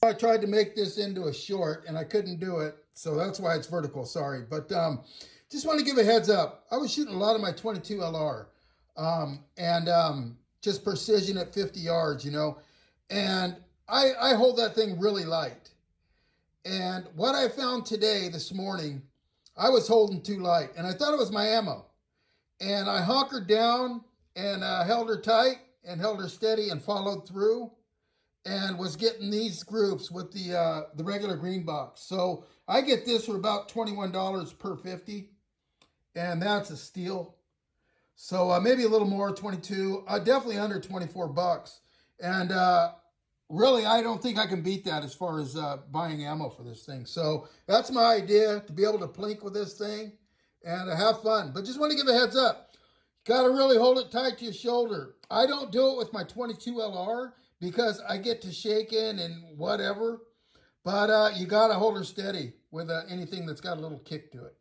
I tried to make this into a short and I couldn't do it, so that's why it's vertical, sorry. But just want to give a heads up. I was shooting a lot of my 22 LR and just precision at 50 yards, you know, and I hold that thing really light. And what I found today, this morning, I was holding too light and I thought it was my ammo. And I hunkered down and held her tight and held her steady and followed through, and was getting these groups with the regular Grn.Box. So I get this for about $21 per 50, and that's a steal. So maybe a little more, 22, definitely under 24 bucks. And really, I don't think I can beat that as far as buying ammo for this thing. So that's my idea, to be able to plink with this thing and have fun. But just want to give a heads up. Got to really hold it tight to your shoulder. I don't do it with my 22 LR because I get to shaking and whatever. But you got to hold her steady with anything that's got a little kick to it.